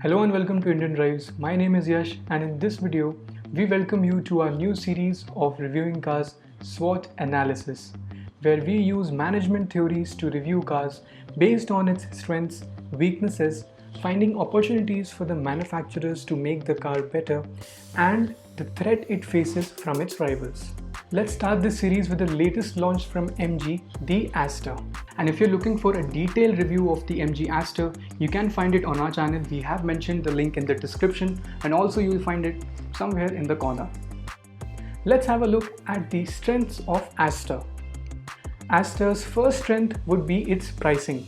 Hello and welcome to Indian Drives. My name is Yash, and in this video, we welcome you to our new series of reviewing cars SWOT analysis, where we use management theories to review cars based on its strengths, weaknesses, finding opportunities for the manufacturers to make the car better, and the threat it faces from its rivals. Let's start this series with the latest launch from MG, the Aster. And if you're looking for a detailed review of the MG Aster, you can find it on our channel. We have mentioned the link in the description, and also you'll find it somewhere in the corner. Let's have a look at the strengths of Aster. Aster's first strength would be its pricing.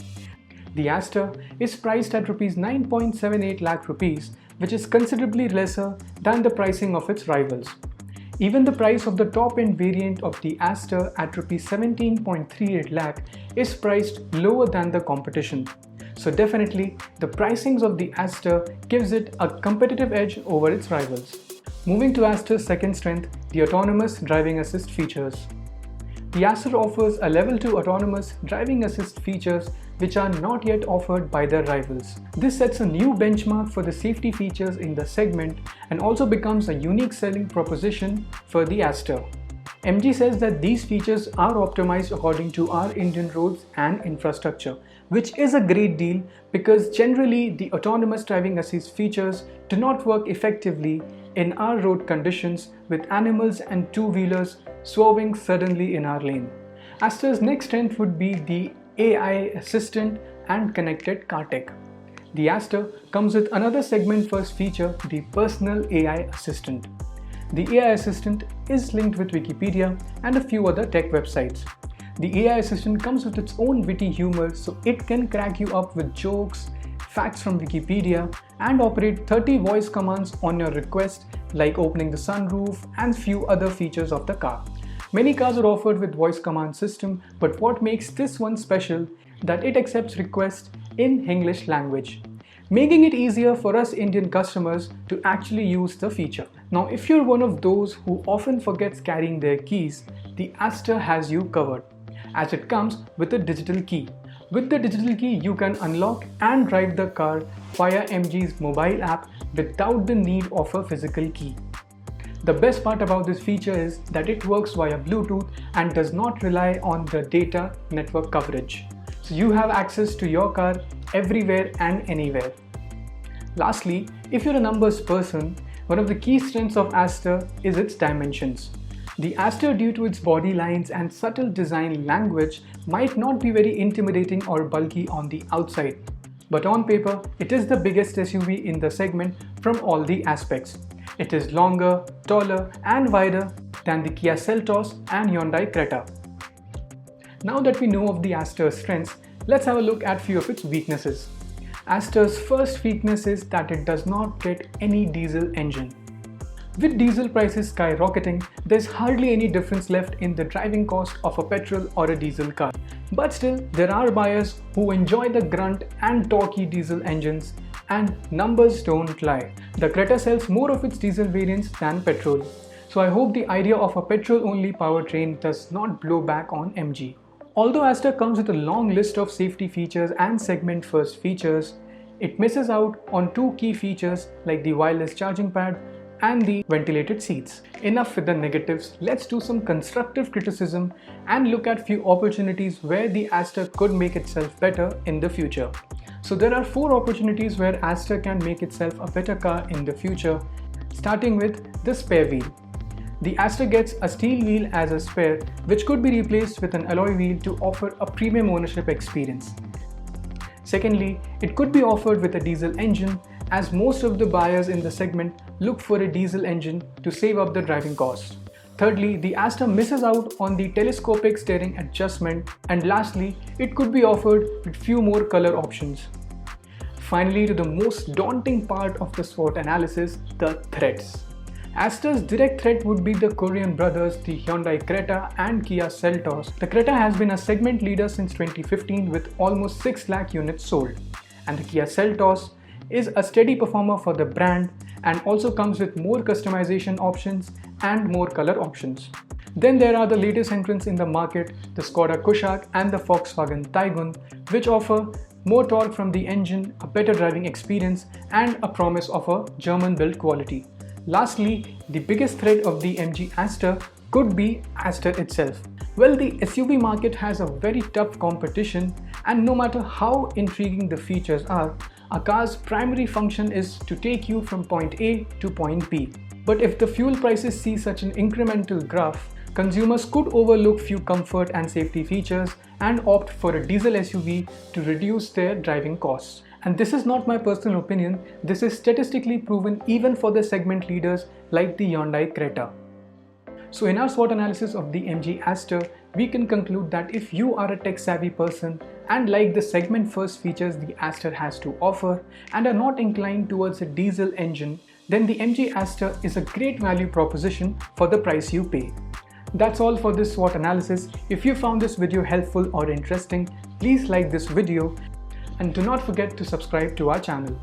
The Aster is priced at Rs 9.78 lakh rupees, which is considerably lesser than the pricing of its rivals. Even the price of the top-end variant of the Aster at Rs 17.38 lakh is priced lower than the competition. So definitely, the pricings of the Aster gives it a competitive edge over its rivals. Moving to Aster's second strength, the autonomous driving assist features. The Aster offers a level 2 autonomous driving assist features which are not yet offered by their rivals. This sets a new benchmark for the safety features in the segment and also becomes a unique selling proposition for the Aster. MG says that these features are optimized according to our Indian roads and infrastructure, which is a great deal because generally the autonomous driving assist features do not work effectively in our road conditions with animals and two-wheelers swerving suddenly in our lane. Aster's next strength would be the AI assistant and connected car tech. The Aster comes with another segment first feature, the personal AI assistant. The AI assistant is linked with Wikipedia and a few other tech websites. The AI assistant comes with its own witty humor, so it can crack you up with jokes, facts from Wikipedia, and operate 30 voice commands on your request, like opening the sunroof and few other features of the car. Many cars are offered with voice command system, but what makes this one special that it accepts requests in English language, making it easier for us Indian customers to actually use the feature. Now, if you're one of those who often forgets carrying their keys, the Aster has you covered, as it comes with a digital key. With the digital key, you can unlock and drive the car via MG's mobile app without the need of a physical key. The best part about this feature is that it works via Bluetooth and does not rely on the data network coverage. So you have access to your car everywhere and anywhere. Lastly, if you're a numbers person, one of the key strengths of Aster is its dimensions. The Aster, due to its body lines and subtle design language, might not be very intimidating or bulky on the outside. But on paper, it is the biggest SUV in the segment from all the aspects. It is longer, taller and wider than the Kia Seltos and Hyundai Creta. Now that we know of the Aster's strengths, let's have a look at few of its weaknesses. Aster's first weakness is that it does not get any diesel engine. With diesel prices skyrocketing, there's hardly any difference left in the driving cost of a petrol or a diesel car. But still, there are buyers who enjoy the grunt and torquey diesel engines, and numbers don't lie. The Creta sells more of its diesel variants than petrol. So I hope the idea of a petrol-only powertrain does not blow back on MG. Although Aster comes with a long list of safety features and segment-first features, it misses out on two key features like the wireless charging pad and the ventilated seats. Enough with the negatives, let's do some constructive criticism and look at few opportunities where the Aster could make itself better in the future. So there are 4 opportunities where Aster can make itself a better car in the future, starting with the spare wheel. The Aster gets a steel wheel as a spare, which could be replaced with an alloy wheel to offer a premium ownership experience. Secondly, it could be offered with a diesel engine, as most of the buyers in the segment look for a diesel engine to save up the driving cost. Thirdly, the Aster misses out on the telescopic steering adjustment, and lastly, it could be offered with few more color options. Finally, to the most daunting part of the SWOT analysis, the threats. Aster's direct threat would be the Korean brothers, the Hyundai Creta and Kia Seltos. The Creta has been a segment leader since 2015 with almost 6 lakh units sold, and the Kia Seltos is a steady performer for the brand and also comes with more customization options and more color options. Then there are the latest entrants in the market, the Skoda Kushaq and the Volkswagen Taygun, which offer more torque from the engine, a better driving experience, and a promise of a German build quality. Lastly, the biggest threat of the MG Aster could be Aster itself. Well, the SUV market has a very tough competition, and no matter how intriguing the features are, a car's primary function is to take you from point A to point B. But if the fuel prices see such an incremental graph, consumers could overlook few comfort and safety features and opt for a diesel SUV to reduce their driving costs. And this is not my personal opinion, this is statistically proven even for the segment leaders like the Hyundai Creta. So in our SWOT analysis of the MG Aster, we can conclude that if you are a tech-savvy person and like the segment-first features the Aster has to offer and are not inclined towards a diesel engine, then the MG Aster is a great value proposition for the price you pay. That's all for this SWOT analysis. If you found this video helpful or interesting, please like this video and do not forget to subscribe to our channel.